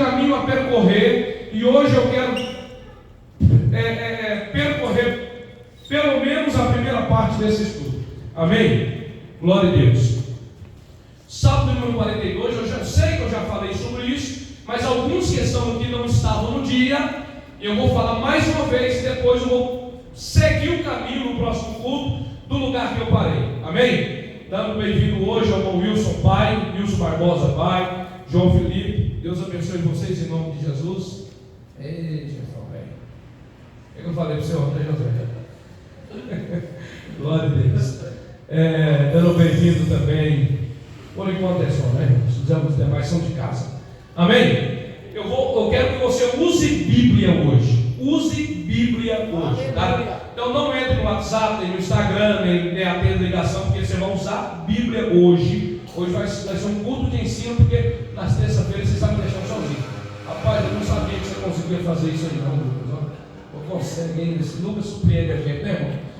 caminho a percorrer, e hoje eu quero percorrer pelo menos a primeira parte desse estudo. Amém? Glória a Deus. Salmo número 42, eu já sei que eu já falei sobre isso, mas alguns que estão aqui não estavam no dia, eu vou falar mais uma vez, e depois eu vou seguir o caminho no próximo culto do lugar que eu parei. Amém? Dando bem-vindo hoje ao irmão Wilson pai, Wilson Barbosa pai, João Felipe, Deus abençoe vocês em nome de Jesus. Ei, Jefão, velho. O que eu falei para o senhor ontem, José? Glória a Deus. Dando bem-vindo também, por enquanto é só, né? Os demais são de casa. Amém? Eu quero que você use Bíblia hoje. Use Bíblia hoje, tá? Então não entre no WhatsApp, nem no Instagram, nem atenda ligação, porque você vai usar Bíblia hoje. Hoje vai ser um culto de ensino, porque nas terças-feiras você está me deixando sozinho. Rapaz, eu não sabia que você conseguia fazer isso aí não, Lucas. Não consegue, hein? Nunca surpreende a gente, né, irmão?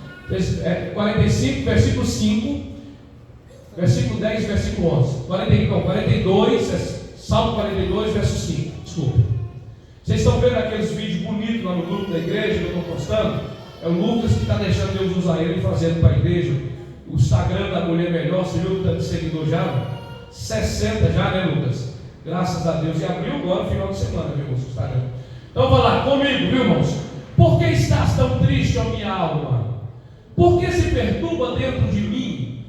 45, versículo 5, versículo 10, versículo 11. 42, Salmo 42, verso 5. Desculpa. Vocês estão vendo aqueles vídeos bonitos lá no grupo da igreja que eu estou postando? É o Lucas que está deixando Deus usar ele e fazendo para a igreja. O Instagram da Mulher Melhor, você viu que está de seguidor já? 60 já, né, Lucas? Graças a Deus. E abriu agora no final de semana, viu, irmãos? Instagram. Então vai lá comigo, viu, irmãos? Por que estás tão triste, ó minha alma? Por que se perturba dentro de mim?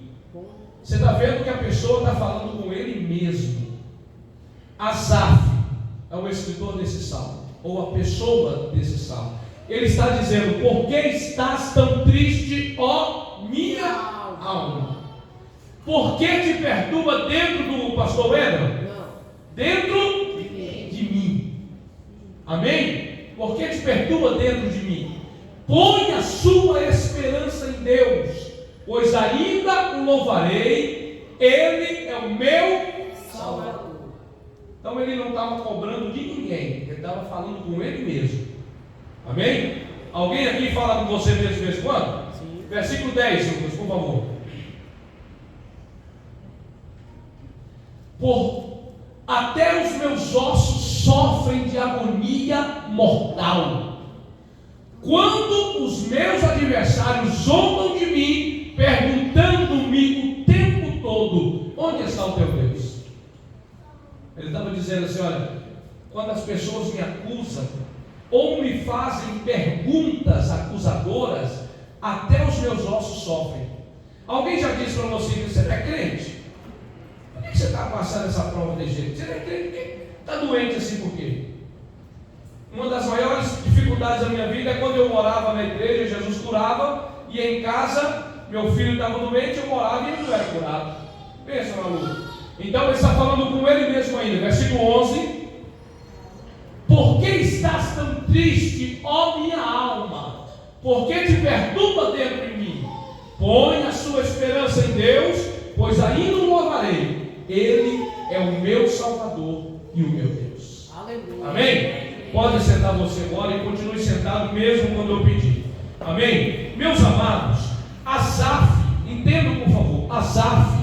Você está vendo que a pessoa está falando com ele mesmo. Asaf é o escritor desse salmo, ou a pessoa desse salmo. Ele está dizendo: por que estás tão triste, ó minha alma? Por que te perturba dentro do pastor Edson? Dentro de mim. Amém? Por que te perturba dentro de mim? Põe a sua esperança em Deus, pois ainda o louvarei, Ele é o meu Salvador. Então ele não estava cobrando de ninguém, ele estava falando com ele mesmo. Amém? Alguém aqui fala com você mesmo de vez em quando? Sim. Versículo 10, Lucas, por favor. Até os meus ossos sofrem de agonia mortal. Quando os meus adversários zombam de mim, perguntando-me o tempo todo: onde está o teu Deus? Ele estava dizendo assim: olha, quando as pessoas me acusam ou me fazem perguntas acusadoras, até os meus ossos sofrem. Alguém já disse para você que você não é crente? Por que você está passando essa prova desse jeito? Você não é crente? Está doente assim por quê? Uma das maiores dificuldades da minha vida é quando eu orava na igreja, Jesus curava, e em casa, meu filho estava doente, eu orava e ele não era curado. Pensa, maluco. Então ele está falando com ele mesmo ainda, versículo 11: por que estás tão triste, ó minha alma? Por que te perturba dentro de mim? Põe a sua esperança em Deus, pois ainda o louvarei, Ele é o meu Salvador e o meu Deus. Aleluia. Amém? Pode sentar você agora e continue sentado mesmo quando eu pedir. Amém? Meus amados, Asaf, entendam por favor, Asaf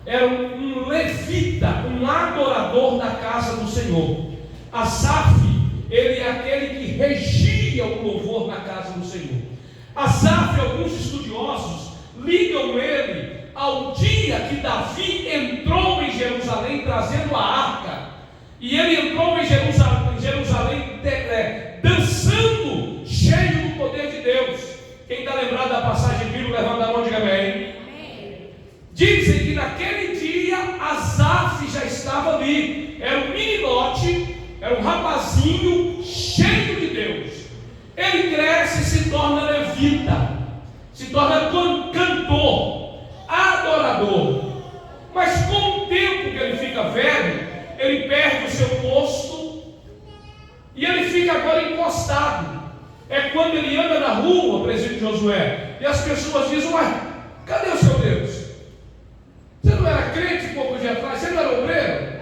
era um levita, um adorador da casa do Senhor. Asaf, ele é aquele que regia o louvor na casa do Senhor. Asaf, alguns estudiosos ligam ele ao dia que Davi entrou em Jerusalém trazendo a arca. E ele entrou em Jerusalém dançando, cheio do poder de Deus. Quem está lembrado da passagem bíblica, levanta a mão e diga amém. Dizem que naquele dia Asaf já estava ali. Era um meninote, era um rapazinho cheio de Deus. Ele cresce e se torna levita, se torna cantor, adorador. Mas com o tempo que ele fica velho, ele perde o seu posto e ele fica agora encostado. É quando ele anda na rua, presídio Josué, e as pessoas dizem: ué, cadê o seu Deus? Você não era crente pouco dia atrás? Você não era obreiro?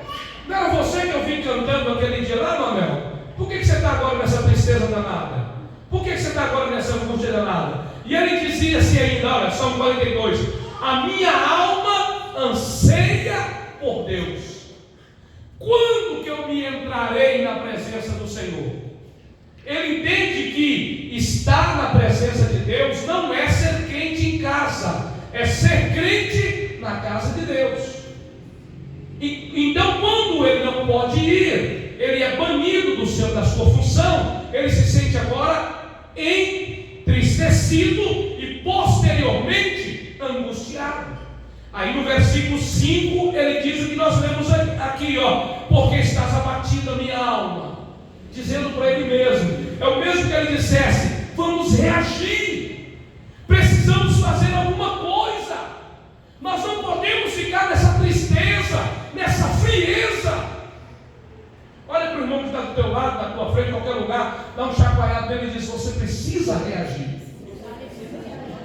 Não era você que eu vim cantando aquele dia lá, Manuel? Por que você está agora nessa tristeza danada? Por que você está agora nessa angústia danada? E ele dizia assim ainda, olha, Salmo 42: a minha alma anseia por Deus. Quando que eu me entrarei na presença do Senhor. Ele entende que estar na presença de Deus não é ser crente em casa, é ser crente na casa de Deus. Então, quando ele não pode ir, ele é banido da sua função, ele se sente agora entristecido e posteriormente angustiado. Aí no versículo 5 ele diz o que nós lemos aqui, porque estás abatida a minha alma, dizendo para ele mesmo, é o mesmo que ele dissesse, vamos reagir, precisamos fazer alguma coisa, nós não podemos ficar nessa tristeza, nessa frieza. Olha para o irmão que está do teu lado, na tua frente, em qualquer lugar, dá um chacoalhado nele e diz, você precisa reagir.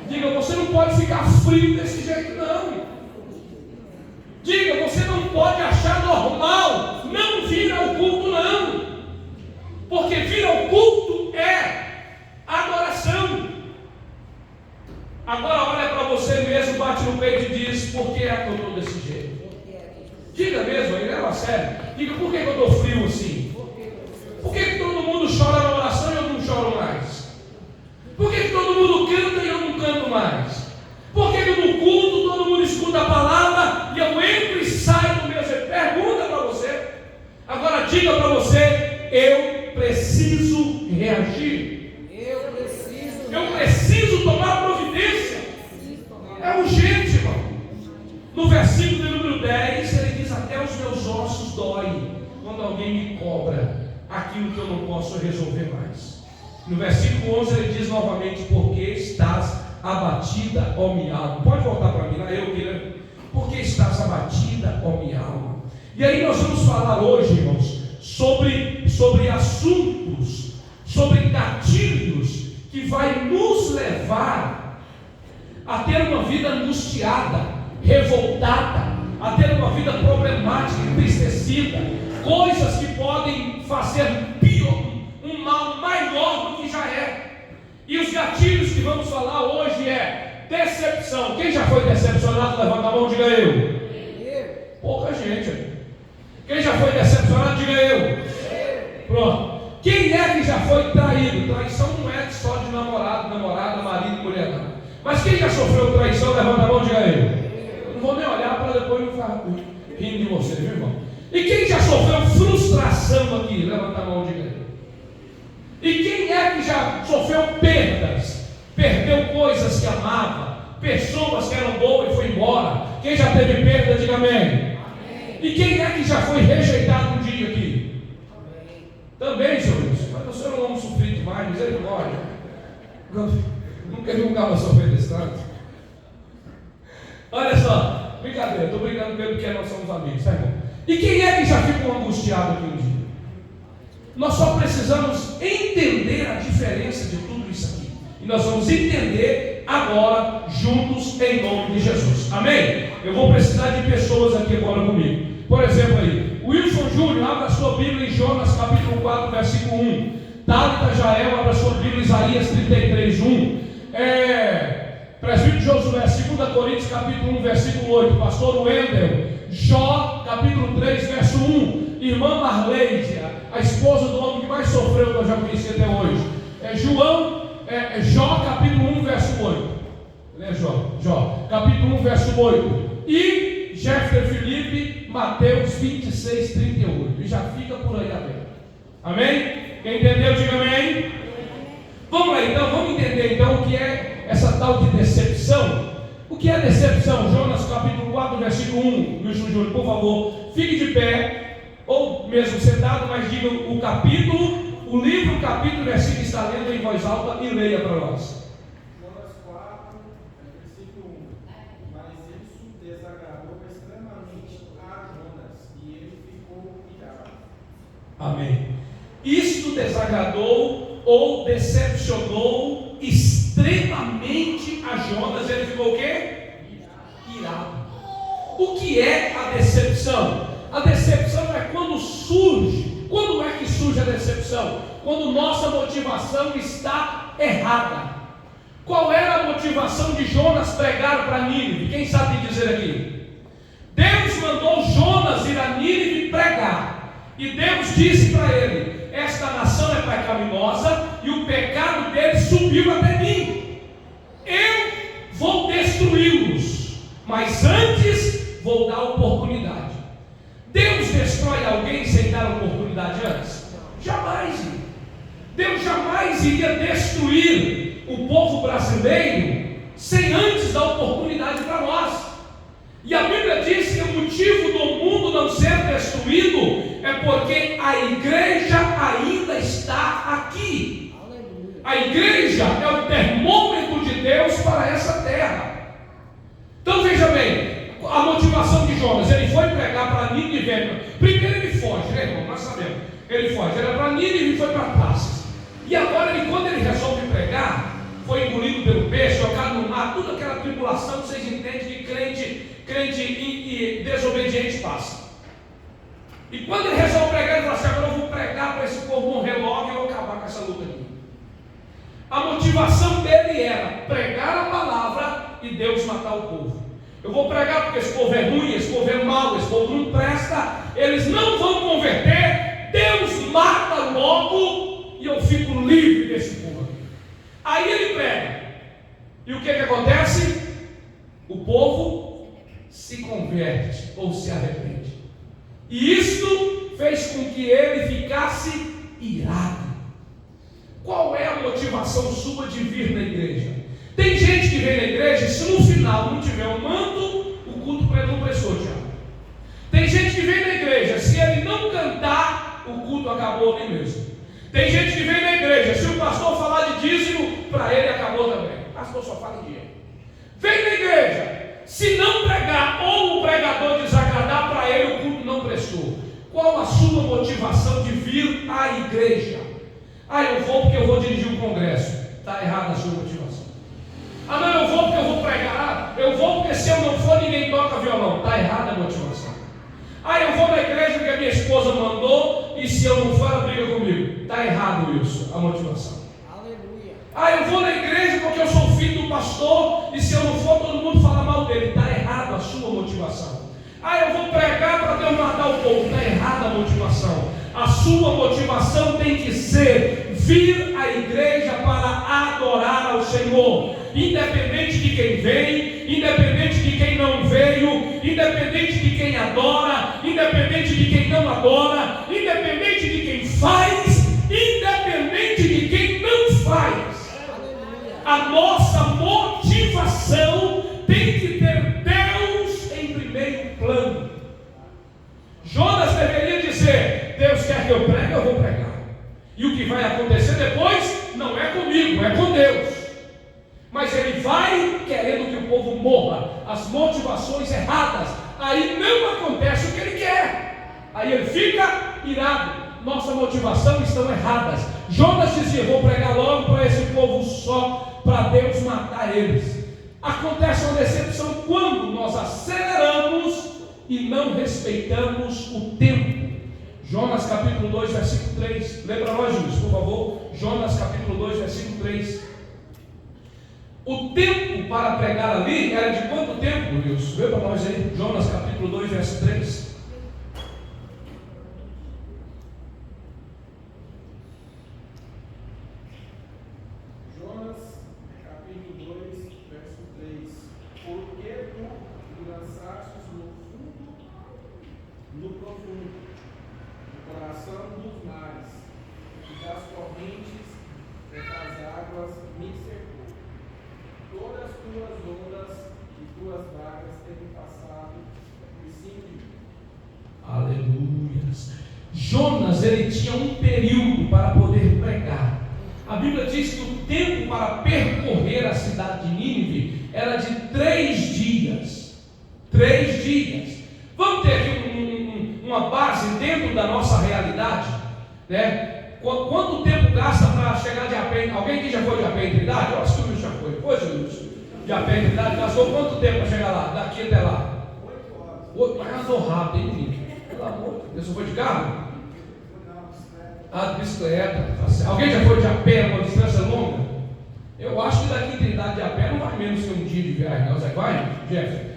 Diga, você não pode ficar frio desse jeito não. Diga, você não pode achar normal não vir ao culto não, porque vir ao culto é adoração. Agora olha para você mesmo, bate no peito e diz, por que é que eu estou desse jeito? Diga mesmo, aí leva a sério. Diga, por que eu estou frio assim? Por que todo mundo chora na oração e eu não choro mais? Por que todo mundo canta e eu não canto mais? Por que no culto todo mundo escuta a palavra e eu entro e saio do mesmo? Pergunta para você. Agora diga para você, eu preciso reagir. Eu preciso tomar providência. É urgente, irmão. No versículo de número 10, ele diz, até os meus ossos doem quando alguém me cobra aquilo que eu não posso resolver mais. No versículo 11 ele diz novamente, porque estás abatida, ó minha alma. Pode voltar para mim, lá eu queria. Porque estás abatida, ó minha alma. E aí nós vamos falar hoje, irmãos, sobre assuntos, sobre gatilhos que vai nos levar a ter uma vida angustiada, revoltada, a ter uma vida problemática, entristecida, coisas que podem fazer um mal maior do que já é. E os gatilhos que vamos falar hoje é decepção. Quem já foi decepcionado? Levanta a mão, diga eu. Pouca gente. Quem já foi decepcionado? Diga eu. Pronto. Quem é que já foi traído? Traição não é só de namorado, namorada, marido, mulher não. Mas quem já sofreu traição? Levanta a mão, diga eu. Eu não vou nem olhar para depois não ficar rindo de você, viu, irmão? E quem já sofreu frustração aqui? Levanta a mão, diga eu. E quem é que já sofreu perdas? Perdeu coisas que amava, pessoas que eram boas e foi embora. Quem já teve perda, diga amém. Amém. E quem é que já foi rejeitado um dia aqui? Amém. Também, senhor Wilson. Mas você não vamos sofrer demais, misericórdia. Nunca vi um cara sofrer desse tanto. Olha só, brincadeira, estou brincando com ele porque nós somos amigos, tá, irmão? E quem é que já ficou angustiado aqui um dia? Nós só precisamos entender a diferença de tudo isso aqui. E nós vamos entender agora, juntos, em nome de Jesus. Amém? Eu vou precisar de pessoas aqui agora comigo. Por exemplo aí, Wilson Júnior, abra a sua Bíblia em Jonas capítulo 4, versículo 1. Thalita Jael, abra a sua Bíblia em Isaías 33, 1. Presbítero Josué, 2 Coríntios capítulo 1, versículo 8. Pastor Wendel, Jó capítulo 3, verso 1. Irmã Marleide, a esposa do homem que mais sofreu que eu já conheci até hoje. Jó capítulo 1, verso 8. Lê Jó capítulo 1, verso 8. E Jefter Felipe, Mateus 26, 38. E já fica por aí aberto. Amém? Quem entendeu, diga amém. Vamos lá então, vamos entender então o que é essa tal de decepção. O que é decepção? Jonas capítulo 4, versículo 1. Wilson Júnior, por favor, fique de pé, ou mesmo sentado, mas diga o capítulo, o livro, o capítulo, o versículo está lendo em voz alta e leia para nós. Jonas 4, versículo 1. Mas isso desagradou extremamente a Jonas, e ele ficou irado. Amém. Isto desagradou ou decepcionou extremamente a Jonas. Ele ficou o quê? Irado. O que é a decepção? A decepção é quando surge. Quando é que surge a decepção? Quando nossa motivação está errada. Qual era a motivação de Jonas pregar para Nínive? Quem sabe dizer aqui? Deus mandou Jonas ir a Nínive pregar. E Deus disse para ele: é Deus jamais iria destruir o povo brasileiro sem antes dar oportunidade para nós. E a Bíblia diz que o motivo do mundo não ser destruído é porque a igreja ainda está aqui. A igreja é o termômetro de Deus para essa terra. Então veja bem, a motivação de Jonas, ele foi pregar para Nínive. Primeiro ele foge, né, irmão? Nós sabemos. Ele foge, era para Nínive e foi para Tarsis. E agora, quando ele resolve pregar, foi engolido pelo peixe, jogado no mar, toda aquela tribulação, vocês entendem que crente e desobediente passa. E quando ele resolve pregar, ele fala assim: agora eu vou pregar para esse povo morrer logo e eu vou acabar com essa luta aqui. A motivação dele era pregar a palavra e Deus matar o povo. Eu vou pregar porque esse povo é ruim, esse povo é mau, esse povo não presta, eles não vão converter, Deus mata logo e eu fico livre desse povo aqui. Aí ele prega, e o que acontece? O povo se converte ou se arrepende, e isto fez com que ele ficasse irado. Qual é a motivação sua de vir na igreja? Tem gente que vem na igreja e se no final não tiver um manto, o culto não prestou, Tiago. Tem gente que vem na igreja, se ele não cantar, o culto acabou ali mesmo. Tem gente que vem na igreja, se o pastor falar de dízimo, para ele acabou também. O pastor só fala de dinheiro. Vem na igreja, se não pregar ou o pregador desagradar, para ele o culto não prestou. Qual a sua motivação de vir à igreja? Eu vou porque eu vou dirigir um congresso. Está errada a sua motivação. Não, eu vou porque eu vou pregar. Eu vou porque se eu não for, ninguém toca violão. Está errada a motivação. Eu vou na igreja porque a minha esposa mandou, e se eu não for, ela briga comigo. Está errado isso, a motivação. Aleluia. Eu vou na igreja porque eu sou filho do pastor, e se eu não for, todo mundo fala mal dele. Está errado a sua motivação. Eu vou pregar para Deus matar o povo. Está errada a motivação. A sua motivação tem que ser vir à igreja para adorar ao Senhor, independente de quem vem, independente de quem não veio, independente de quem adora, independente de quem não adora, independente de quem faz, independente de quem não faz. A nossa motivação tem que ter Deus em primeiro plano. Jonas deveria dizer: Deus quer que eu pregue, eu vou pregar. E o que vai acontecer depois não é comigo, é com Deus. Mas ele vai querendo que o povo morra, as motivações erradas. Aí não acontece o que ele quer. Aí ele fica irado. Nossa motivação estão erradas. Jonas dizia: vou pregar logo para esse povo só, para Deus matar eles. Acontece uma decepção quando nós aceleramos e não respeitamos o tempo. Jonas capítulo 2, versículo 3. Lembra nós, Júlio, por favor? Jonas capítulo 2, versículo 3. O tempo para pregar ali era de quanto tempo, Wilson? Vê para nós aí. Jonas capítulo 2, verso 3. Jonas capítulo 2, verso 3. Porque tu me lançastes no fundo, no profundo, no coração dos mares, e das correntes das águas me cercou. Todas as tuas ondas e tuas vagas têm passado por cima de mim. Aleluia. Jonas, ele tinha um período para poder pregar. A Bíblia diz que o tempo para percorrer a cidade de Nínive era de 3 dias. 3 dias. Vamos ter aqui uma base dentro da nossa realidade, né? Quanto tempo gasta para chegar de a pé? Alguém que já foi de a pé entre idade? Eu acho que o Luiz já foi. Foi, Luiz? De a pé entre idade, gastou quanto tempo para chegar lá? Daqui até lá? 8 horas. Mas andou rápido, hein, menino? Pelo amor de Deus. Você foi de carro? De bicicleta. Alguém já foi de a pé uma distância longa? Eu acho que daqui entre idade de a pé não vai menos que um dia de viagem, não. Você vai, Jeff?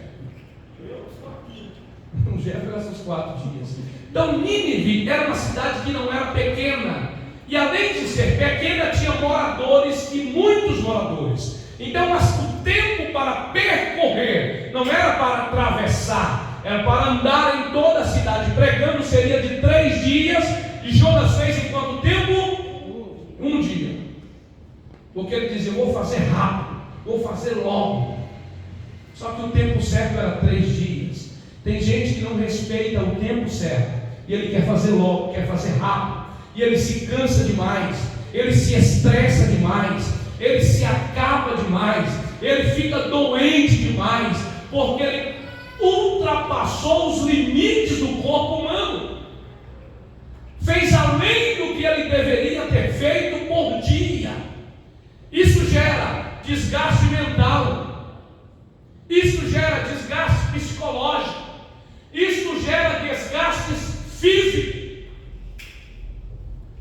O Jeff gasta uns 4 dias. Então, Nínive era uma cidade que não era pequena. E além de ser pequena, tinha moradores e muitos moradores. Então, o tempo para percorrer não era para atravessar, era para andar em toda a cidade. Pregando seria de 3 dias. E Jonas fez em quanto tempo? 1 Porque ele dizia: eu vou fazer rápido, vou fazer logo. Só que o tempo certo era 3 dias. Tem gente que não respeita o tempo certo, e ele quer fazer logo, quer fazer rápido, e ele se cansa demais, ele se estressa demais, ele se acaba demais, ele fica doente demais, porque ele ultrapassou os limites do corpo humano, fez além do que ele deveria ter feito por dia. Isso gera desgaste mental, isso gera desgaste psicológico, isso gera desgastes físicos,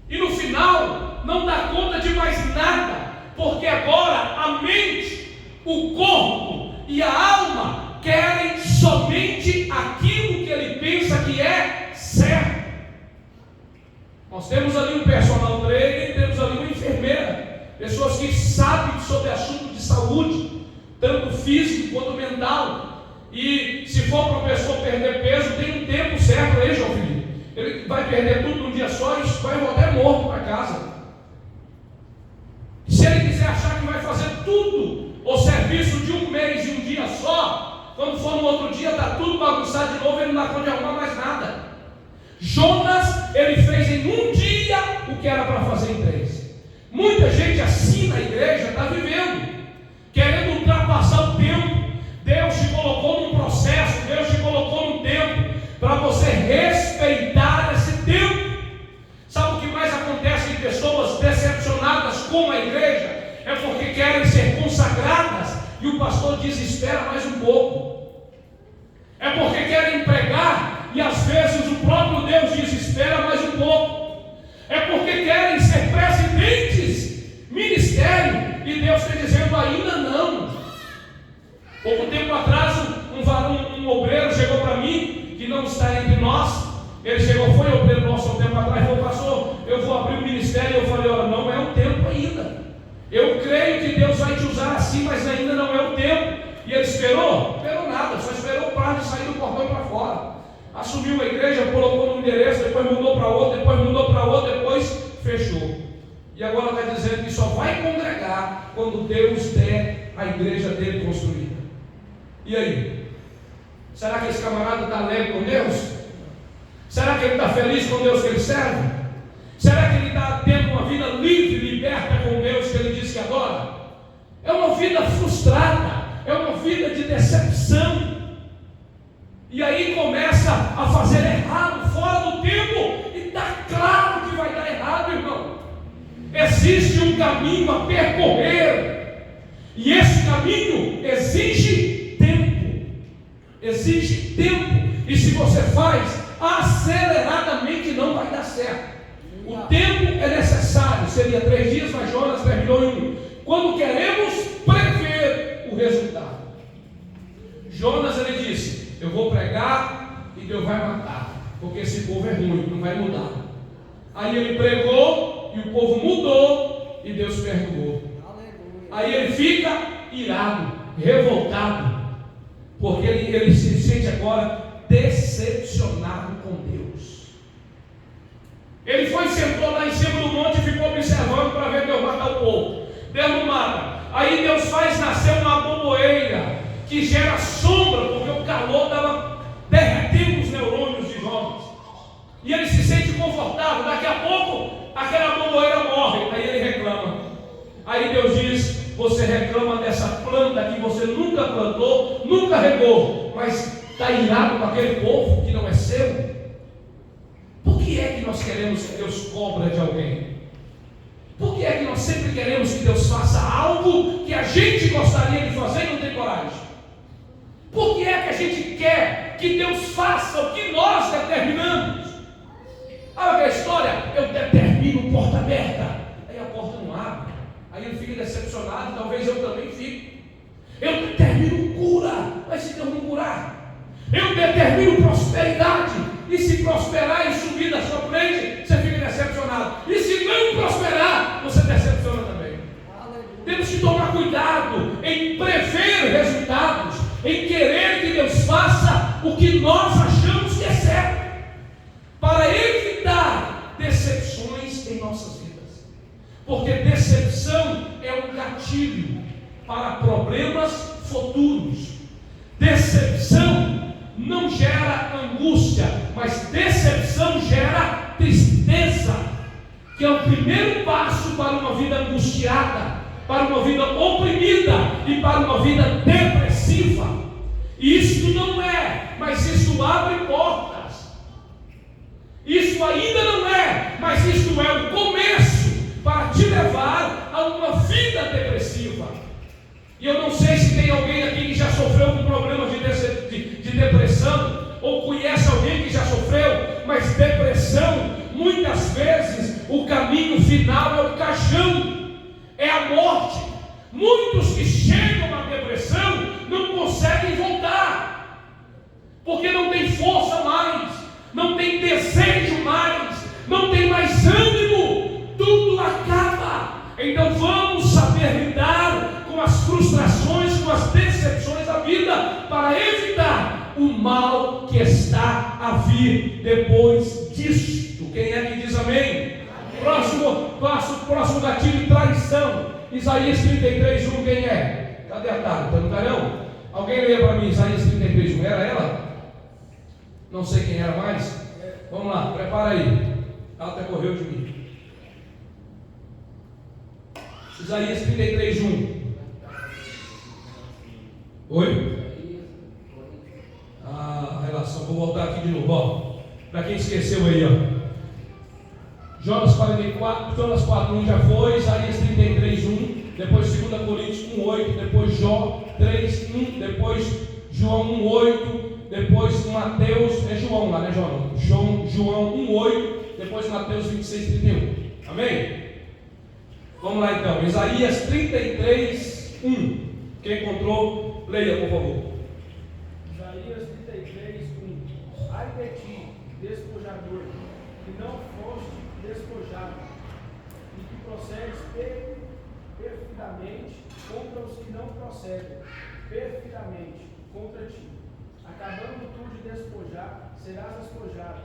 e no final não dá conta de mais nada, porque agora a mente, o corpo e a alma querem somente aquilo que ele pensa que é certo. Nós temos ali um personal trainer, temos ali uma enfermeira, pessoas que sabem sobre assunto de saúde, tanto físico quanto mental. E se for para a pessoa perder peso, tem um tempo certo aí, João Felipe. Ele vai perder tudo num dia só e vai voltar morto para casa. Se ele quiser achar que vai fazer tudo o serviço de um mês e um dia só, quando for no outro dia está tudo bagunçado de novo, ele não dá conta de arrumar mais nada. Jonas, ele fez em um dia o que era para fazer em 3. Muita gente assim na igreja está vivendo, querendo ultrapassar o tempo. Deus te colocou num processo, Deus te colocou num tempo, para você respeitar esse tempo. Sabe o que mais acontece em pessoas decepcionadas com a igreja? É porque querem ser consagradas e o pastor diz: espera mais um pouco. É porque querem pregar e às vezes o próprio Deus diz: espera mais um pouco. É porque querem ser presidentes, ministério, e Deus está dizendo: ainda não. Pouco tempo atrás, um obreiro chegou para mim, que não está entre nós. Ele chegou, foi obreiro nosso um tempo atrás, falou: pastor, eu vou abrir o ministério. Eu falei: olha, não é o tempo ainda. Eu creio que Deus vai te usar assim, mas ainda não é o tempo. E ele esperou? Esperou nada, só esperou o prazo de sair do portão para fora. Assumiu a igreja, colocou no endereço, depois mudou para outro, depois mudou para outro, depois fechou. E agora está dizendo que só vai congregar quando Deus der a igreja dele construída. E aí? Será que esse camarada está alegre com Deus? Será que ele está feliz com Deus que ele serve? Será que ele está tendo uma vida livre, liberta com Deus que ele diz que adora? É uma vida frustrada, é uma vida de decepção. E aí começa a fazer errado, fora do tempo, e está claro que vai dar errado, irmão. Existe um caminho a percorrer, e esse caminho exige tempo. Exige tempo, e se você faz aceleradamente, não vai dar certo. O tempo é necessário, seria 3 dias, mas Jonas terminou em 1. Quando queremos prever o resultado, Jonas, ele disse: eu vou pregar e Deus vai matar, porque esse povo é ruim, não vai mudar. Aí ele pregou e o povo mudou e Deus perdoou. Aí ele fica irado, revoltado, porque ele se sente agora decepcionado com Deus. Ele foi, sentou lá em cima do monte e ficou observando para ver Deus matar o povo. Deus não mata. Aí Deus faz nascer uma bomboeira que gera sombra, porque o calor estava derretendo os neurônios de Jonas. E ele se sente confortável. Daqui a pouco aquela bomboeira morre. Aí ele reclama. Aí Deus diz: você reclama dessa planta que você nunca plantou, nunca regou, mas está irado com aquele povo que não é seu? Por que é que nós queremos que Deus cobra de alguém? Por que é que nós sempre queremos que Deus faça algo que a gente gostaria de fazer e não tem coragem? Por que é que a gente quer que Deus faça o que nós determinamos? Olha aquela história: eu determino porta aberta, aí a porta não abre, aí ele fica decepcionado, e talvez eu também fique. Eu determino cura, mas se Deus não curar. Eu determino prosperidade, e se prosperar e subir da sua frente, você fica decepcionado. E se não prosperar, você decepciona também. Temos que tomar cuidado em prever resultados, em querer que Deus faça o que nós achamos que é certo, para evitar decepções em nossas vidas. Porque decepção é um gatilho para problemas futuros. Decepção não gera angústia, mas decepção gera tristeza, que é o primeiro passo para uma vida angustiada, para uma vida oprimida e para uma vida depressiva. Isto não é, mas isto abre portas. Isso ainda não é, mas isto é o começo para te levar a uma vida depressiva. E eu não sei se tem alguém aqui que já sofreu com problemas de depressão, ou conhece alguém que já sofreu, mas depressão, muitas vezes, o caminho final é o caixão, é a morte. Muitos que chegam na depressão não conseguem voltar, porque não tem força mais, não tem desejo mais, não tem mais ânimo, tudo acaba. Então vamos saber lidar com as frustrações, com as decepções da vida, para evitar o mal que está a vir depois disto. Quem é que diz amém? Próximo gatilho, traição. Isaías 33:1, quem é? Cadê a Tata? Não está não? Alguém lê para mim Isaías 33:1, era ela? Não sei quem era mais. Vamos lá, prepara aí. Ela até correu de mim. Isaías 33:1. Oi? A relação, vou voltar aqui de novo, ó. Para quem esqueceu aí, ó. Jonas 4:1 já foi, Isaías 33:1, depois 2 Coríntios 1:8, depois Jó 3:1, depois João 1:8, depois Mateus, é João lá, né, João 1:8, depois Mateus 26:31. Amém? Vamos lá então, Isaías 33:1. Quem encontrou, leia por favor. Isaías 33:1. Ai de ti, despojador, que não foste despojado, e que procedes perfidamente contra os que não procedem, perfidamente contra ti. Acabando tu de despojar, serás despojado,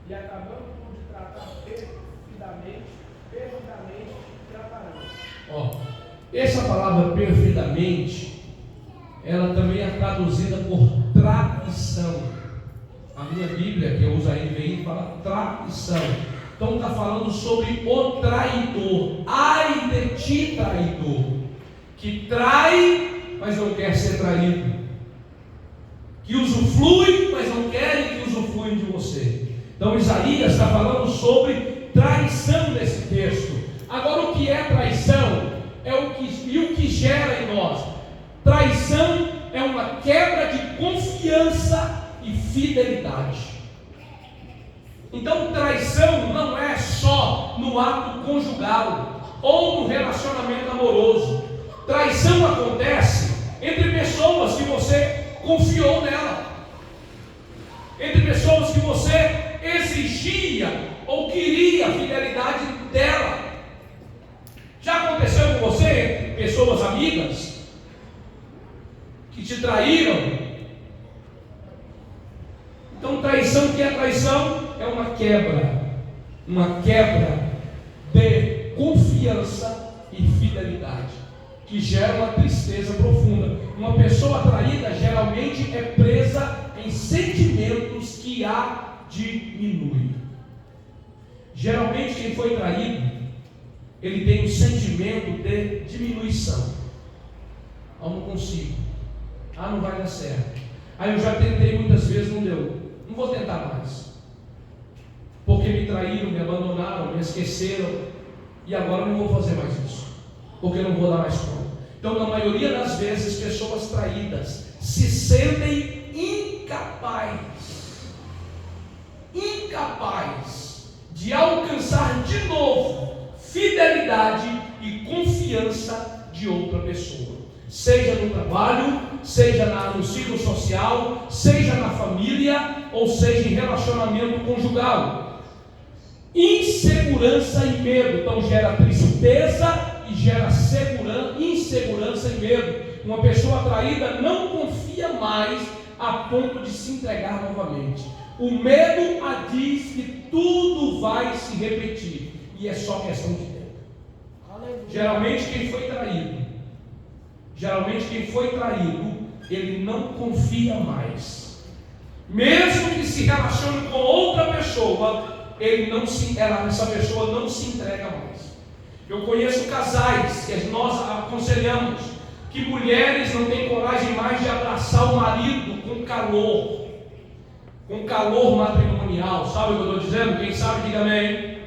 e acabando tu de tratar perfidamente tratarão. Ó, essa palavra perfeitamente, ela também é traduzida por traição. A minha Bíblia, que eu uso a NVI, fala traição. Então está falando sobre o traidor. Ai de ti, traidor, que trai, mas não quer ser traído, que usufrui, mas não querem que usufruem de você. Então Isaías está falando sobre traição nesse texto. Agora, o que é traição? E o que gera em nós? Traição é uma quebra de confiança e fidelidade. Então, traição não é só no ato conjugal ou no relacionamento amoroso. Traição acontece entre pessoas que você confiou nela, entre pessoas que você exigia ou queria a fidelidade dela. Já aconteceu com você, pessoas amigas que te traíram? Então, traição, que é traição? É uma quebra de confiança e fidelidade, que gera uma tristeza profunda. Uma pessoa traída geralmente é presa em sentimentos que a diminuem. Geralmente quem foi traído, ele tem um sentimento de diminuição. Não consigo. Não vai dar certo. Eu já tentei muitas vezes, não deu. Não vou tentar mais, porque me traíram, me abandonaram, me esqueceram, e agora não vou fazer mais isso, porque não vou dar mais conta. Então, na maioria das vezes, pessoas traídas se sentem incapazes de alcançar de novo fidelidade e confiança de outra pessoa, seja no trabalho, seja no ciclo social, seja na família, ou seja em relacionamento conjugal. Insegurança e medo, então gera tristeza e gera insegurança e medo. Uma pessoa traída não confia mais a ponto de se entregar novamente. O medo a diz que tudo vai se repetir, e é só questão de tempo. Geralmente quem foi traído, ele não confia mais. Mesmo que se relacione com outra pessoa, essa pessoa não se entrega mais. Eu conheço casais que nós aconselhamos que mulheres não têm coragem mais de abraçar o marido com calor matrimonial. Sabe o que eu estou dizendo? Quem sabe diga amém.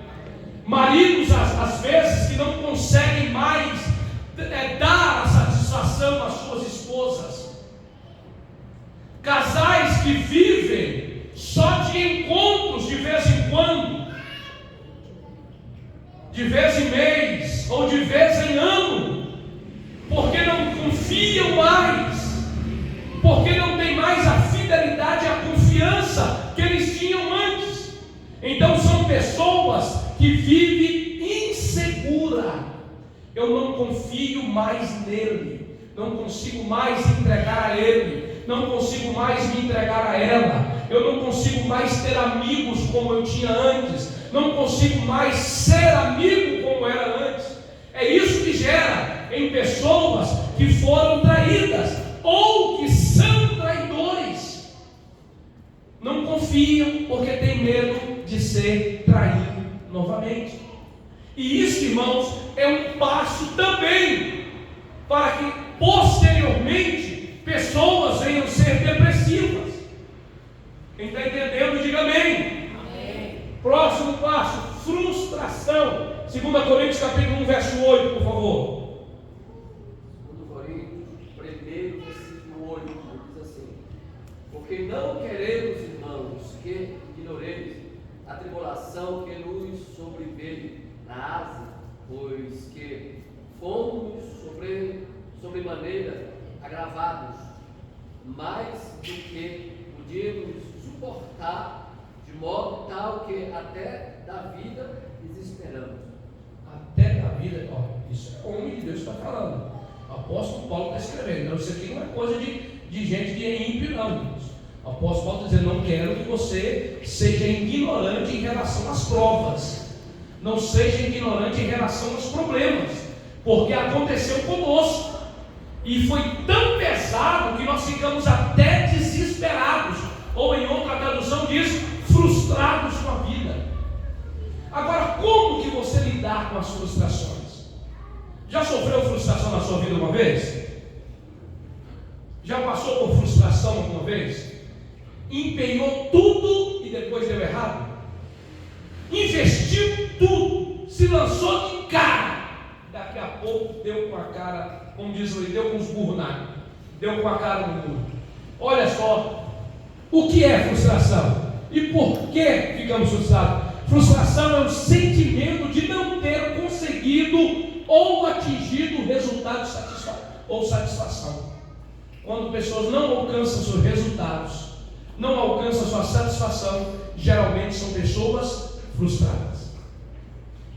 Maridos às vezes que não conseguem mais dar a satisfação às suas esposas. Casais que vivem só de encontros de vez em quando, de vez em mês ou de vez em ano, porque não confiam mais, porque não tem mais a fidelidade e a confiança que eles tinham antes. Então são pessoas que vivem insegura. Eu não confio mais nele, não consigo mais entregar a ele, não consigo mais me entregar a ela, eu não consigo mais ter amigos como eu tinha antes, não consigo mais ser amigo como era antes. É isso que gera em pessoas que foram traídas ou que são traidores. Não confiam porque tem medo de ser traído novamente. E isso, irmãos, é um passo também para que posteriormente pessoas venham ser depressivas. Quem está entendendo, diga amém. Amém. Próximo passo, frustração. 2 Coríntios capítulo 1, verso 8, por favor. 2 Coríntios, 1 versículo 8, diz assim: porque não queremos, irmãos, que ignoreis a tribulação que nos sobreveio na Ásia, pois que fomos sobremaneira agravados, mais do que podíamos suportar, de modo tal que até da vida desesperamos. Até da vida, isso é homem de Deus que está falando. O apóstolo Paulo está escrevendo. Então, isso aqui não é coisa de gente que é ímpio, não. O apóstolo Paulo está dizendo: não quero que você seja ignorante em relação às provas, não seja ignorante em relação aos problemas, porque aconteceu conosco, e foi tão pesado que nós ficamos até desesperados, ou em outra tradução diz, frustrados com a vida. Agora, como que você lidar com as frustrações? Já sofreu frustração na sua vida uma vez? Já passou por frustração alguma vez? Empenhou tudo e depois deu errado? Investiu tudo, se lançou de cara, daqui a pouco deu com a cara, como diz ele, deu com os burros na água, deu com a cara no muro. Olha só, o que é frustração? E por que ficamos frustrados? Frustração é o sentimento de não ter conseguido ou atingido o resultado ou satisfação. Quando pessoas não alcançam seus resultados, não alcançam sua satisfação, geralmente são pessoas frustradas.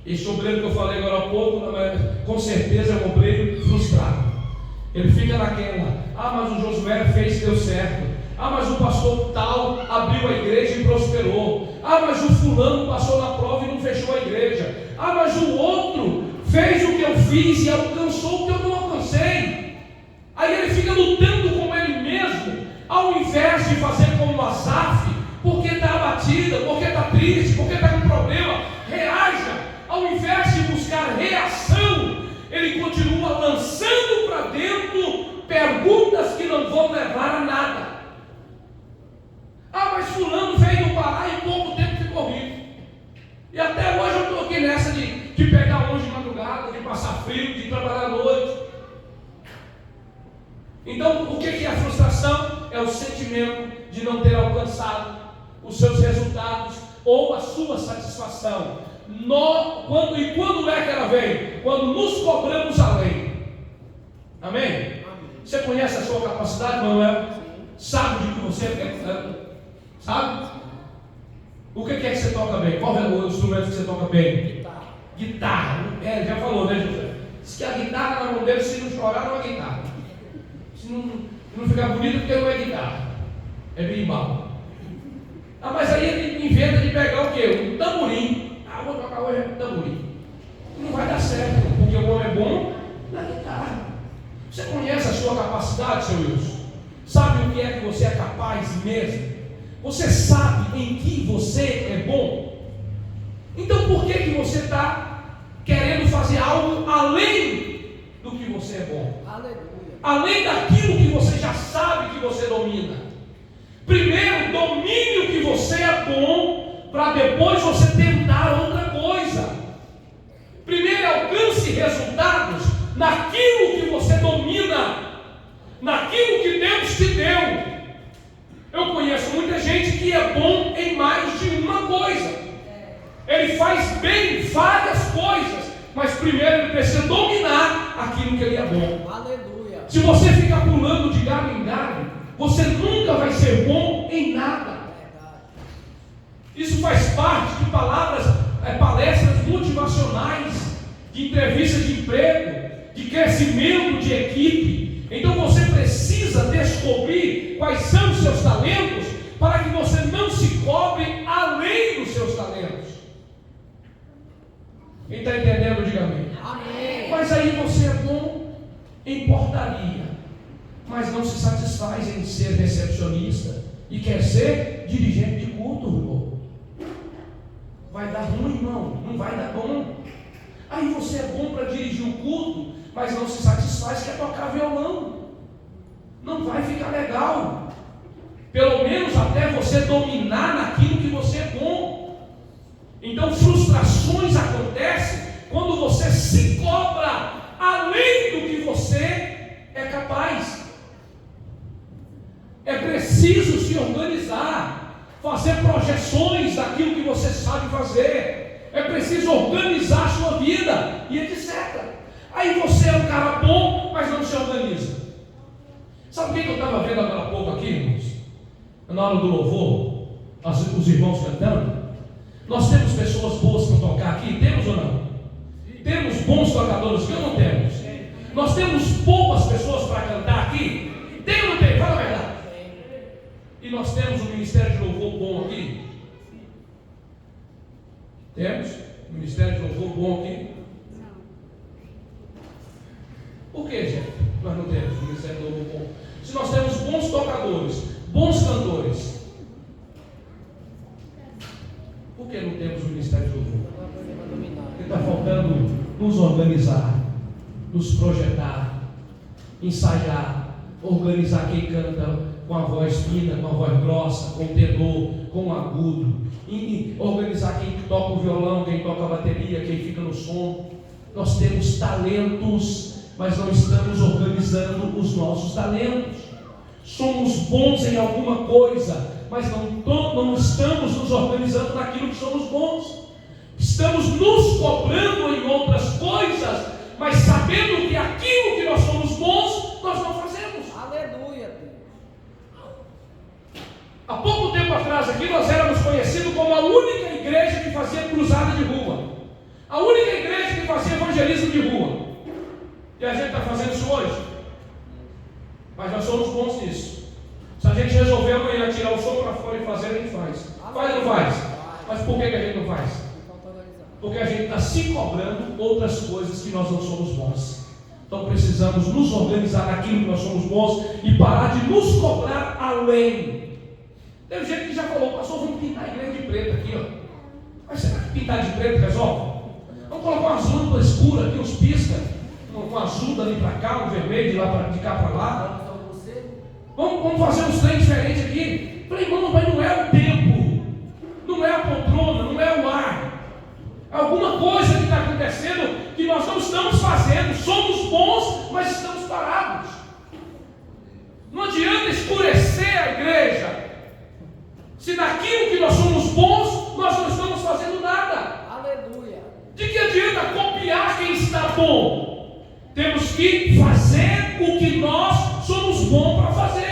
Esse obreiro que eu falei agora há pouco, com certeza é um obreiro frustrado. Ele fica naquela: mas o Josué fez e deu certo. Mas o pastor tal abriu a igreja e prosperou. Mas o fulano passou na prova e não fechou a igreja. Mas o outro fez o que eu fiz e alcançou o que eu não alcancei. Aí ele fica lutando com ele mesmo, ao invés de fazer como Asaf, porque está abatida, porque está triste, porque está com problema, reaja. Ao invés de buscar reação, ele continua lançando para dentro perguntas que não vão levar a nada. Mas fulano veio do Pará e em pouco tempo ficou rico. E até hoje eu estou aqui nessa de pegar ônibus de madrugada, de passar frio, de trabalhar à noite. Então, o que é a frustração? É o sentimento de não ter alcançado os seus resultados ou a sua satisfação. Quando é que ela vem? Quando nos cobramos além. Amém? Você conhece a sua capacidade, Manuel? Sabe de que você é? Sabe? O que é que você toca bem? Qual é o instrumento que você toca bem? Guitarra. Já falou, né, José? Diz que a guitarra na mão dele, se não chorar, não é guitarra. Se não ficar bonito, porque não é guitarra, é berimbau. Mas aí ele inventa de pegar o quê? Um tamborim. Vou tocar hoje tamborim. Não vai dar certo, porque o bom na guitarra. Você conhece a sua capacidade, seu Wilson? Sabe o que é que você é capaz mesmo? Você sabe em que você é bom? Então por que você está querendo fazer algo além do que você é bom? Aleluia. Além daquilo que você já sabe que você domina. Primeiro, domine o que você é bom, para depois você tentar outra coisa. Primeiro, alcance resultados naquilo que você domina, naquilo que Deus te deu. Eu conheço muita gente que é bom em mais de uma coisa. Ele faz bem várias coisas, mas primeiro ele precisa dominar aquilo que ele é bom. Aleluia. Se você ficar pulando de galho em galho, você nunca vai ser bom em nada. Isso faz parte de palestras motivacionais, de entrevistas de emprego, de crescimento de equipe. Então você precisa descobrir quais são os seus talentos, para que você não se cobre além dos seus talentos. Quem está entendendo, diga amém. Amém. Mas aí você é bom em portaria, mas não se satisfaz em ser recepcionista e quer ser dirigente de culto, irmão. Vai dar ruim, irmão, não vai dar bom. Aí você é bom para dirigir o culto, mas não se satisfaz, quer tocar violão. Não vai ficar legal. Pelo menos até você dominar naquilo que você é bom. Então frustrações acontecem quando você se cobra além do que você é capaz. É preciso se organizar, fazer projeções daquilo que você sabe fazer. É preciso organizar a sua vida e etc. Aí você é um cara bom, mas não se organiza. Sabe o que eu estava vendo agora há pouco aqui, irmãos? Na hora do louvor, os irmãos cantando. Nós temos pessoas boas para tocar aqui, temos ou não? Temos bons tocadores que ou não temos? Nós temos poucas pessoas para cantar aqui? Tem ou não tem? Fala a verdade. E nós temos um ministério de louvor bom aqui? Temos um ministério de louvor bom aqui? Por que, gente? Nós não temos um ministério de louvor bom. Se nós temos bons tocadores, bons cantores, por que não temos um ministério de louvor? Porque está faltando nos organizar, nos projetar, ensaiar, organizar quem canta com a voz fina, com a voz grossa, com o tenor, com o agudo, e organizar quem toca o violão, quem toca a bateria, quem fica no som. Nós temos talentos, mas não estamos organizando os nossos talentos. Somos bons em alguma coisa, mas não estamos nos organizando naquilo que somos bons. Estamos nos cobrando em outras coisas, mas sabendo que aquilo que nós somos bons, nós não fazemos. Aleluia. Há pouco tempo atrás aqui nós éramos conhecidos como a única igreja que fazia cruzada de rua, a única igreja que fazia evangelismo de rua. E a gente está fazendo isso hoje. Mas nós somos bons nisso. Se a gente resolver amanhã tirar o som para fora e fazer, a gente faz. Faz ou não faz? Mas por que a gente não faz? Porque a gente está se cobrando outras coisas que nós não somos bons. Então precisamos nos organizar naquilo que nós somos bons e parar de nos cobrar além. Tem gente que já falou: pastor, vamos pintar a igreja de preto aqui, ó. Mas será que pintar de preto resolve? Vamos colocar umas lâmpadas escuras aqui, uns pisca, com azul dali para cá, um vermelho de cá para lá. Vamos fazer uns trem diferentes aqui. Falei, irmão, mas não é o tempo, não é a poltrona, não é o ar. Alguma coisa que está acontecendo que nós não estamos fazendo. Somos bons, mas estamos parados. Não adianta escurecer a igreja, se naquilo que nós somos bons, nós não estamos fazendo nada. Aleluia. De que adianta copiar quem está bom? Temos que fazer o que nós somos bons para fazer.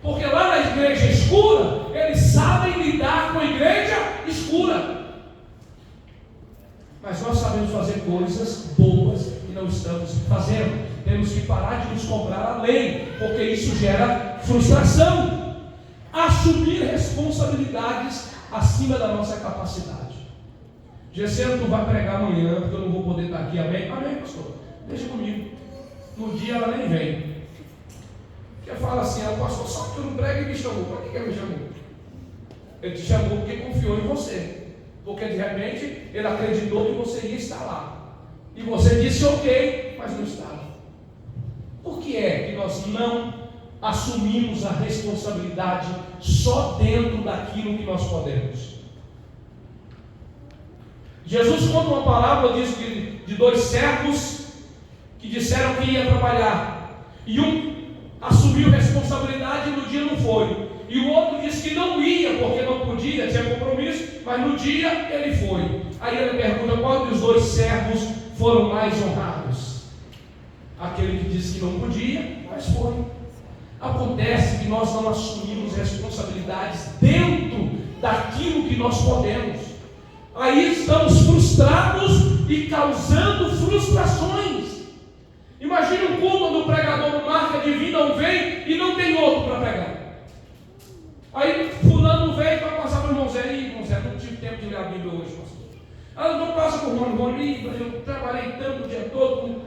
Porque lá na igreja escura, eles sabem lidar com a igreja escura. Mas nós sabemos fazer coisas boas e não estamos fazendo. Temos que parar de nos cobrar além, porque isso gera frustração. Assumir responsabilidades acima da nossa capacidade. Gesseno, tu vai pregar amanhã, porque eu não vou poder estar aqui, amém? Amém, pastor, deixa comigo. No dia ela nem vem. Porque fala assim, pastor, só que tu não prega e me chamou. Para que ele me chamou? Ele te chamou porque confiou em você. Porque de repente ele acreditou que você ia estar lá. E você disse ok, mas não estava. Por que é que nós não assumimos a responsabilidade só dentro daquilo que nós podemos? Jesus conta uma parábola disso de dois servos que disseram que ia trabalhar. E um assumiu responsabilidade e no dia não foi. E o outro disse que não ia porque não podia, tinha compromisso, mas no dia ele foi. Aí ele pergunta qual dos dois servos foram mais honrados? Aquele que disse que não podia, mas foi. Acontece que nós não assumimos responsabilidades dentro daquilo que nós podemos. Aí estamos frustrados e causando frustrações. Imagine um culto onde o pregador marca de vir, não vem e não tem outro para pregar. Aí fulano veio para passar para o irmão Zé. Irmão Zé, não tive tempo de ler a Bíblia hoje, pastor. Não passa por Rony, eu trabalhei tanto o dia todo com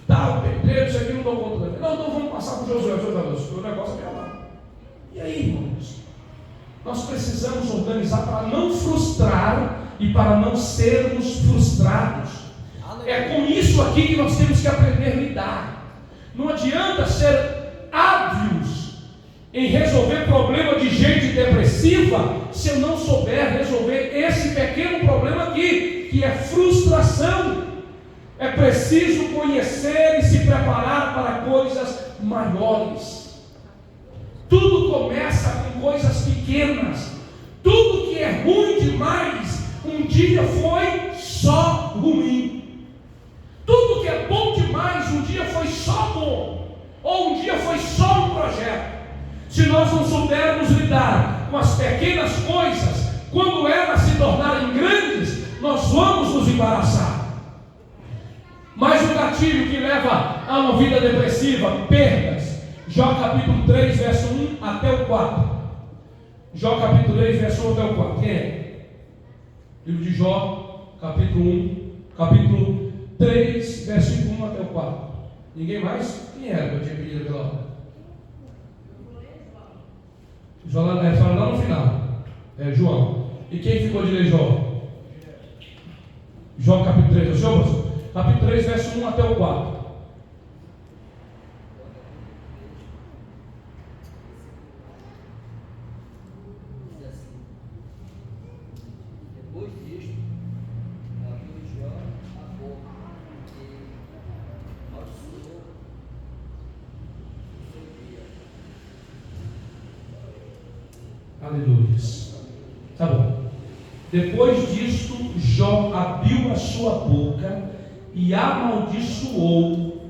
tal pedreiro, isso aqui não dou conta. Não, então vamos passar para o Josué. O negócio é lá. E aí, irmãos? Nós precisamos organizar para não frustrar e para não sermos frustrados. É com isso aqui que nós temos que aprender a lidar. Não adianta ser hábios em resolver problema de gente depressiva se eu não souber resolver esse pequeno problema aqui, que é frustração. É preciso conhecer e se preparar para coisas maiores. Tudo começa com coisas pequenas. Tudo que é ruim demais, um dia foi só ruim. Tudo que é bom demais, um dia foi só bom. Ou um dia foi só um projeto. Se nós não soubermos lidar com as pequenas coisas, quando elas se tornarem grandes, nós vamos nos embaraçar. Mas o gatilho que leva a uma vida depressiva, perdas. Jó capítulo 3, verso 1 até o 4. Jó capítulo 3, verso 1 até o 4. Quem é? Livro de Jó, capítulo 3, verso 1 até o 4. Ninguém mais? Quem era que eu tinha pedido aquela hora? Jó lá no final. João. E quem ficou de ler Jó? Jó capítulo 3, o senhor, pastor? Capítulo 3, verso 1 até o 4. Depois disto, abriu Jó a boca e amaldiçoou o seu dia. Aleluia. Tá bom. Depois disto, Jó abriu a sua boca e amaldiçoou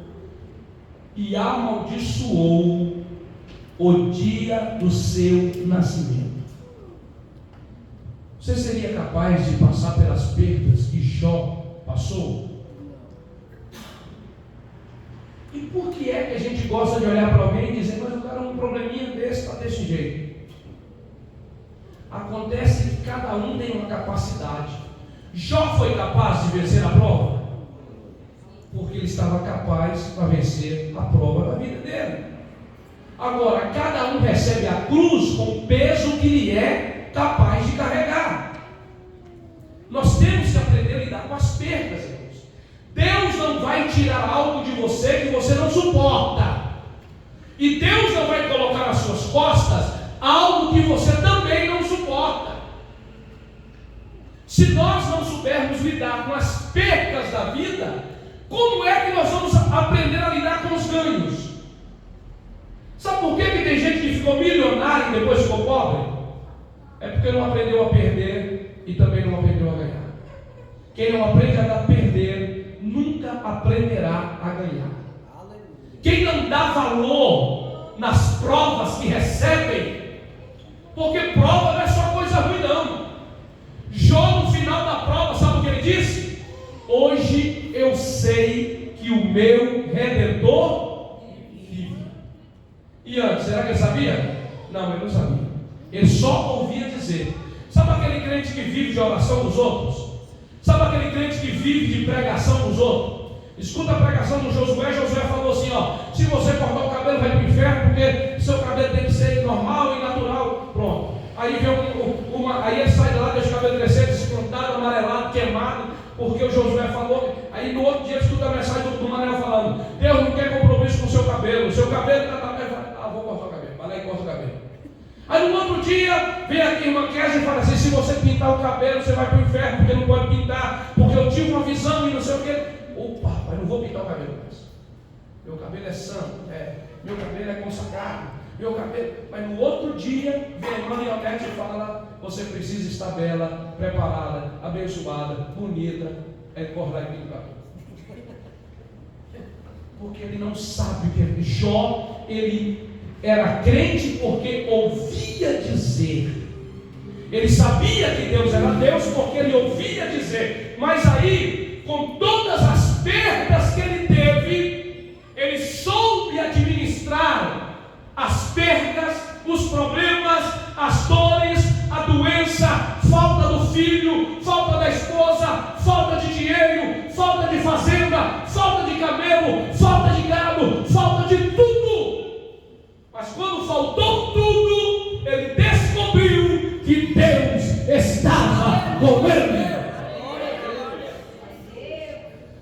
o dia do seu nascimento. Você seria capaz de passar pelas perdas que Jó passou? E por que é que a gente gosta de olhar para alguém e dizer, mas o cara um probleminha desse está desse jeito? Acontece que cada um tem uma capacidade. Jó foi capaz de vencer a prova? Porque ele estava capaz para vencer a prova da vida dele. Agora, cada um recebe a cruz com o peso que lhe é capaz de carregar. Nós temos que aprender a lidar com as perdas, irmãos. Deus não vai tirar algo de você que você não suporta. E Deus não vai colocar nas suas costas algo que você também não suporta. Se nós não soubermos lidar com as percas da vida, como é que nós vamos aprender a lidar com os ganhos? Sabe por que tem gente que ficou milionário e depois ficou pobre? É porque não aprendeu a perder e também não aprendeu a ganhar. Quem não aprende a perder, nunca aprenderá a ganhar. Quem não dá valor nas provas que recebem, porque prova não é só coisa ruim não. Jó no final da prova, sabe o que ele disse? Hoje eu sei que o meu Redentor vive. E antes, será que ele sabia? Não, ele não sabia. Ele só ouvia dizer. Sabe aquele crente que vive de oração dos outros? Sabe aquele crente que vive de pregação nos outros? Escuta a pregação do Josué. Josué falou assim, ó: se você cortar o cabelo vai para o inferno, porque seu cabelo tem que ser normal e natural. Pronto. Aí vem aí ele sai de lá, deixa o cabelo crescer, desfrontado, amarelado, queimado, porque o Josué falou. Aí no outro dia ele escuta a mensagem do Manel falando: Deus não quer compromisso com o seu cabelo está vou cortar o cabelo. Vai lá e corta o cabelo. Aí no outro dia vem aqui a irmã Kézia e fala assim: se você pintar o cabelo você vai para o inferno, porque não pode pintar, porque eu tive uma visão e não sei o que. Opa, mas não vou pintar o cabelo mais. Meu cabelo é santo, meu cabelo é consagrado, meu cabelo. Mas no outro dia vem a irmã Ionete e fala: você precisa estar bela, preparada, abençoada, bonita. Corre lá e pinta o cabelo. Porque ele não sabe o que é. Jó, ele era crente porque ouvia dizer. Ele sabia que Deus era Deus porque ele ouvia dizer. Mas aí, com todas as perdas que ele teve, ele soube administrar as perdas, os problemas, as dores, a doença, falta do filho, falta da esposa, falta de dinheiro, falta de fazenda, falta de camelo, falta de gado, falta de tudo. Mas quando faltou tudo, ele descobriu que Deus estava com ele.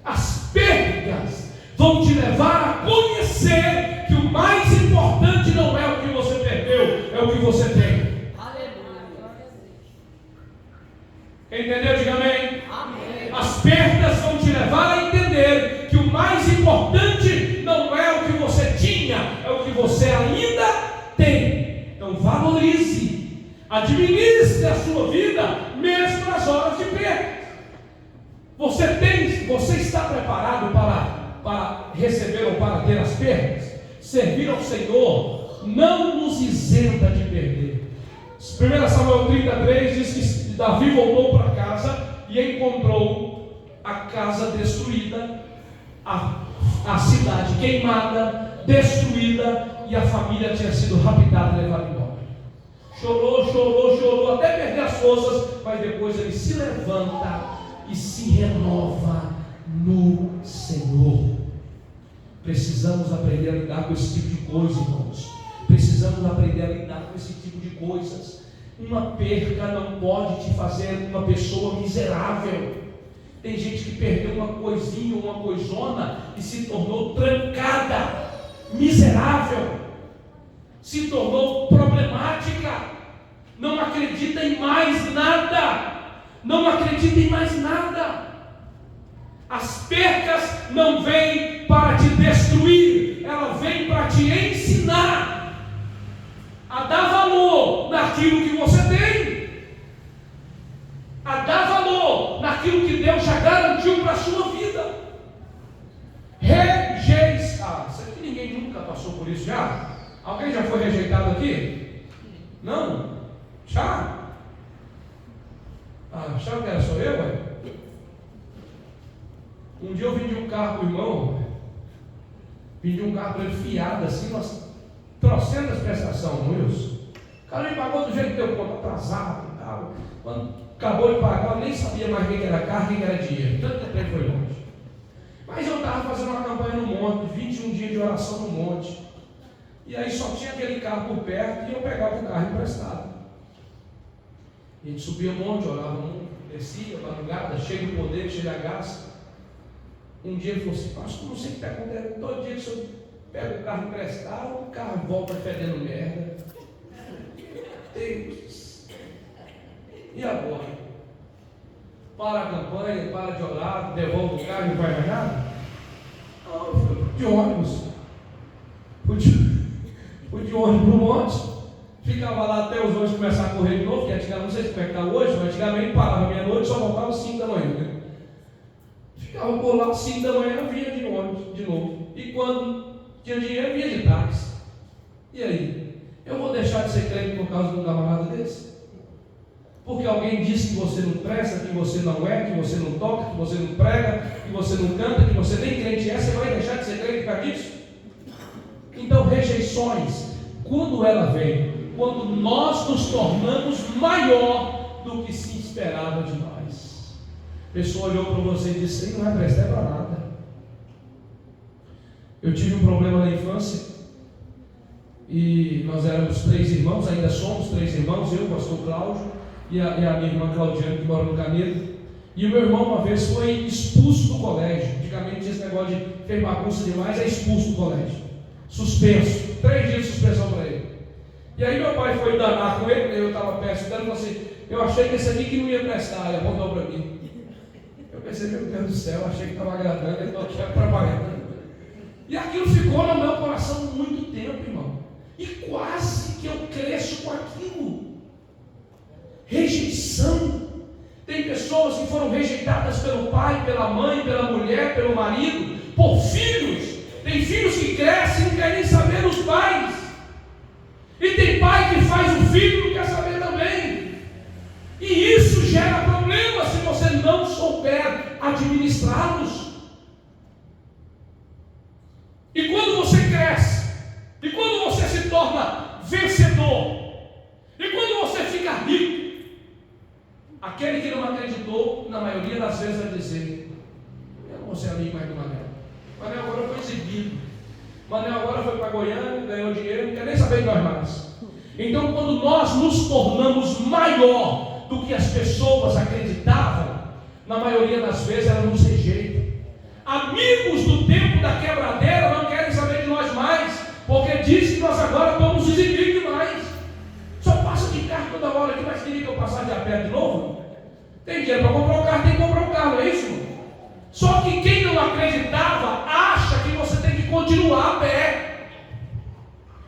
As perdas vão te levar a conhecer que o mais importante não é o que você perdeu, é o que você tem. Entendeu? Diga amém. Amém. As perdas vão te levar a entender que o mais importante não é o que você tinha, é o que você ainda tem. Então valorize, administre a sua vida, mesmo nas horas de perda. Você está preparado para receber ou para ter as perdas? Servir ao Senhor não nos isenta de perder. 1 Samuel 33 diz que Davi voltou para casa e encontrou a casa destruída, a cidade queimada, destruída, e a família tinha sido raptada e levada embora. Chorou, até perder as forças, mas depois ele se levanta e se renova no Senhor. Precisamos aprender a lidar com esse tipo de coisa, irmãos. Precisamos aprender a lidar com esse tipo de coisas. Uma perca não pode te fazer uma pessoa miserável. Tem gente que perdeu uma coisinha, uma coisona e se tornou trancada, miserável, se tornou problemática, não acredita em mais nada, não acredita em mais nada. As percas não vêm para te destruir, ela vem para te ensinar a dar valor naquilo que você tem, a dar valor naquilo que Deus já garantiu para a sua vida. Rejeição. Isso aqui ninguém nunca passou por isso já? Alguém já foi rejeitado aqui? Não? Já? Achava que era só eu, ué? Um dia eu vendi um carro para o irmão, vendi um carro para ele fiado assim, umas trocentas prestações, Wilson. O cara me pagou do jeito que deu conta, atrasado e tal. Quando acabou de pagar, eu nem sabia mais quem era carro, quem era dinheiro. Tanto tempo ele foi longe. Mas eu estava fazendo uma campanha no monte, 21 dias de oração no monte. E aí só tinha aquele carro por perto e eu pegava o carro emprestado. A gente subia o monte, orava muito, descia, madrugada, cheio de poder, cheio de gás. Um dia ele falou assim: pastor, não sei o que está acontecendo. Todo dia que o senhor pega o carro emprestado, o carro volta fedendo merda. Deus. E agora? Para a campanha, para de orar, devolve o carro e não vai mais nada? Não, eu fui de ônibus. Fui de ônibus no monte. Ficava lá até os ônibus começar a correr de novo, porque antigamente, não sei como é que está hoje, mas antigamente parava meia-noite e só voltava às 5 da manhã, né? Ficava por lá às 5 da manhã, vinha de ônibus de novo. E quando tinha dinheiro, vinha de táxi. E aí? Eu vou deixar de ser crente por causa de um camarada desse? Porque alguém disse que você não presta, que você não é, que você não toca, que você não prega, que você não canta, que você nem crente é, você vai deixar de ser crente por causa disso? Então, rejeições, quando ela vem? Quando nós nos tornamos maior do que se esperava de nós. A pessoa olhou para você e disse: não vai prestar para nada. Eu tive um problema na infância e nós éramos 3 irmãos, ainda somos 3 irmãos, eu, o pastor Cláudio e a minha irmã Claudiana, que mora no Canedo. E o meu irmão uma vez foi expulso do colégio. Antigamente esse negócio de fez bagunça demais, é expulso do colégio, suspenso, 3 dias de suspensão para ele. E aí meu pai foi danar com ele, eu estava perto dele e falou assim: eu achei que esse aqui que não ia prestar. Ele apontou para mim. Eu pensei: meu Deus do céu, achei que estava agradando, ele não tinha trabalhando. E aquilo ficou no meu coração muito tempo, irmão. E quase que eu cresço com aquilo. Rejeição. Tem pessoas que foram rejeitadas pelo pai, pela mãe, pela mulher, pelo marido, por filhos. Tem filhos que crescem e não querem nem saber dos pais. E tem pai que faz o filho e não quer saber também. E isso gera problemas se você não souber administrá-los. E quando você cresce, e quando você se torna vencedor, e quando você fica rico, aquele que não acreditou, na maioria das vezes vai dizer: eu não vou ser amigo mais do Manel. Manel agora foi exibido. Manel agora foi para Goiânia, ganhou dinheiro, não quer nem saber de nós mais. Então, quando nós nos tornamos maior do que as pessoas acreditavam, na maioria das vezes elas nos rejeitam. Amigos do tempo da quebradeira não querem saber de nós mais, porque dizem que nós agora vamos exibir demais. Só passa de carro toda hora aqui, mas queria que eu passasse de a pé de novo? Tem dinheiro para comprar um carro, tem que comprar um carro, não é isso? Só que quem não acreditava acha que você tem que continuar a pé.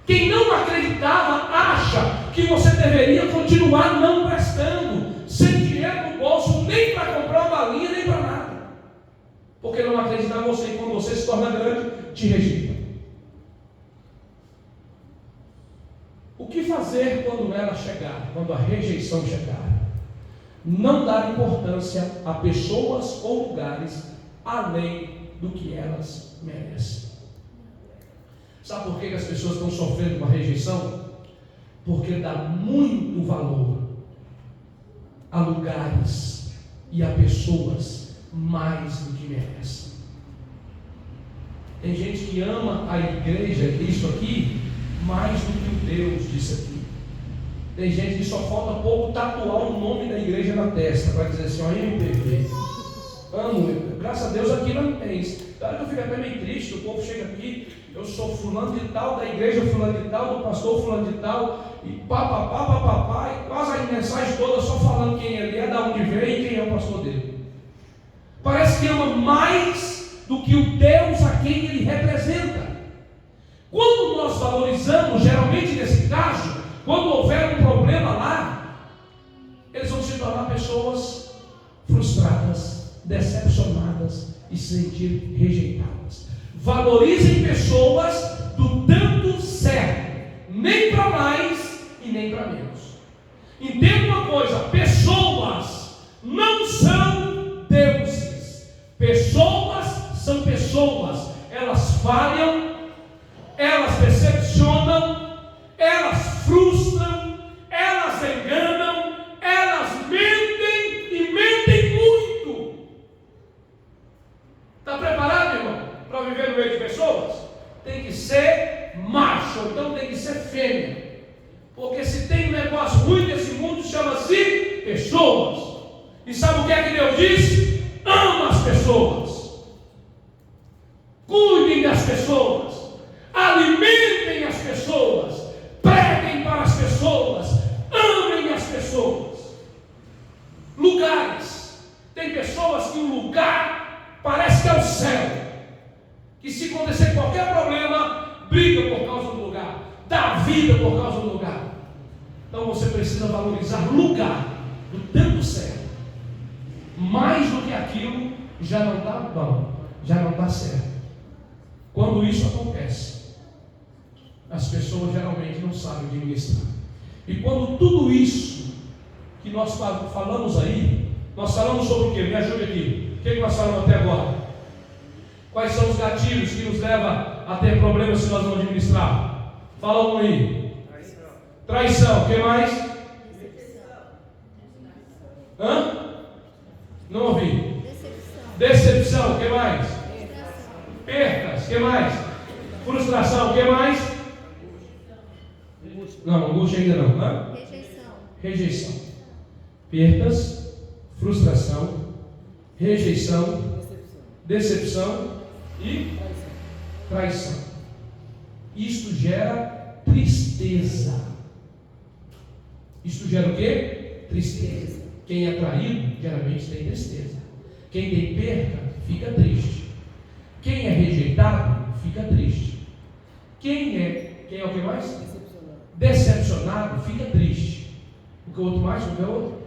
Quem não acreditava acha que você deveria continuar não prestando, sem dinheiro no bolso, nem para comprar uma balinha, nem para nada. Porque não acredita em você, e quando você se torna grande, te rejeita. O que fazer quando ela chegar, quando a rejeição chegar? Não dar importância a pessoas ou lugares além do que elas merecem. Sabe por que as pessoas estão sofrendo uma rejeição? Porque dá muito valor a lugares e a pessoas mais do que merecem. Tem gente que ama a igreja, isso aqui, mais do que o Deus disso aqui. Tem gente que só falta pouco tatuar o nome da igreja na testa, para dizer assim: ó, MPV. Amo, graças a Deus aqui não tem isso. Claro que eu fico até meio triste, o povo chega aqui: eu sou fulano de tal, da igreja fulano de tal, do pastor fulano de tal, e papapá, e quase a mensagem toda só falando quem ele é, de onde veio e quem é o pastor dele. Parece que ama mais do que o Deus a quem ele representa. Quando nós valorizamos, geralmente nesse caso, quando houver um problema lá, eles vão se tornar pessoas frustradas, decepcionadas e se sentir rejeitadas. Valorizem pessoas do tanto certo, nem para mais e nem para menos. Entenda uma coisa: pessoas não são deuses. Pessoas são pessoas. Elas falham, elas decepcionam, elas frustram, elas enganam, elas mentem e mentem muito. Está preparado, irmão, para viver no meio de pessoas? Tem que ser macho, então tem que ser fêmea. Porque se tem um negócio ruim nesse mundo, chama-se pessoas. E sabe o que é que Deus diz? Ama as pessoas. Cuidem das pessoas. Alimentem as pessoas. Preguem para as pessoas. Amem as pessoas. Lugares. Tem pessoas que um lugar parece que é o céu. Que se acontecer qualquer problema, briga por causa do lugar. Dá vida por causa do lugar. Então você precisa valorizar o lugar do tanto certo. Mais do que aquilo já não está bom, já não está certo. Quando isso acontece, as pessoas geralmente não sabem administrar. E quando tudo isso que nós falamos aí, nós falamos sobre o quê? Me ajude aqui. O que nós falamos até agora? Quais são os gatilhos que nos levam a ter problemas se nós não administrarmos? Fala um aí. Traição. O que mais? Hã? Não ouvi. Decepção, o que mais? Perdas, o que mais? Frustração, o que mais? Não, angústia ainda não, né? Rejeição. Perdas, frustração, rejeição, decepção e traição. Isto gera tristeza. Isto gera o quê? Tristeza. Quem é traído, geralmente tem tristeza. Quem tem perda, fica triste. Quem é rejeitado, fica triste. Quem é o que mais? Decepcionado, fica triste. O que o outro mais, o que é o outro?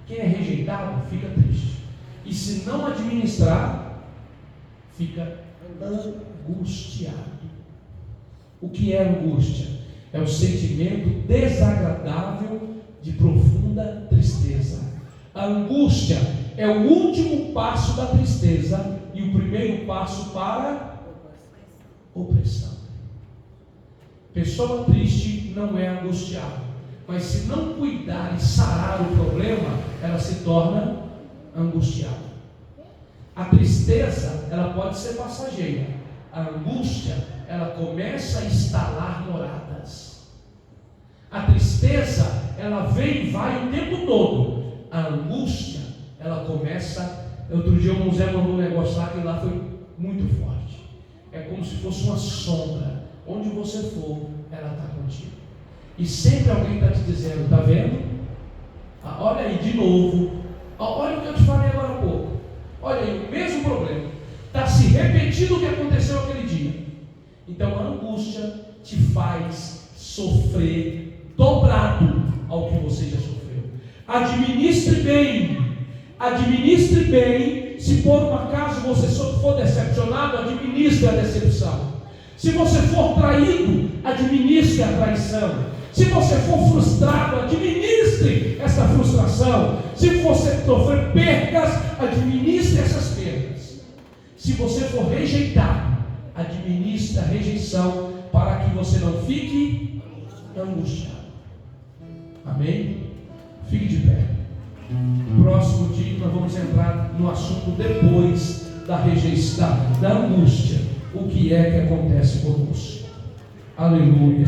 Quem é rejeitado, fica triste. E se não administrar, fica angustiado. O que é angústia? É o sentimento desagradável de profunda tristeza. A angústia é o último passo da tristeza e o primeiro passo para opressão. Pessoa triste não é angustiada, mas se não cuidar e sarar o problema, ela se torna angustiada. A tristeza, ela pode ser passageira. A angústia, ela começa a instalar moradas. A tristeza, ela vem e vai o tempo todo. A angústia, ela começa. Outro dia o José mandou um negócio lá que lá foi muito forte. É como se fosse uma sombra. Onde você for, ela está contigo. E sempre alguém está te dizendo: está vendo? Olha aí de novo. Olha o que eu te falei agora há pouco. Olha aí, o mesmo problema. Está se repetindo o que aconteceu aquele dia. Então a angústia te faz sofrer dobrado ao que você já sofreu. Administre bem. Administre bem. Se por um acaso você for decepcionado, administre a decepção. Se você for traído, administre a traição. Se você for frustrado, administre essa frustração. Se você sofrer perdas, administre essas perdas. Se você for rejeitado, administre a rejeição para que você não fique angustiado. Amém? Fique de pé. Próximo dia nós vamos entrar no assunto depois da rejeição, da angústia. O que é que acontece conosco? Aleluia.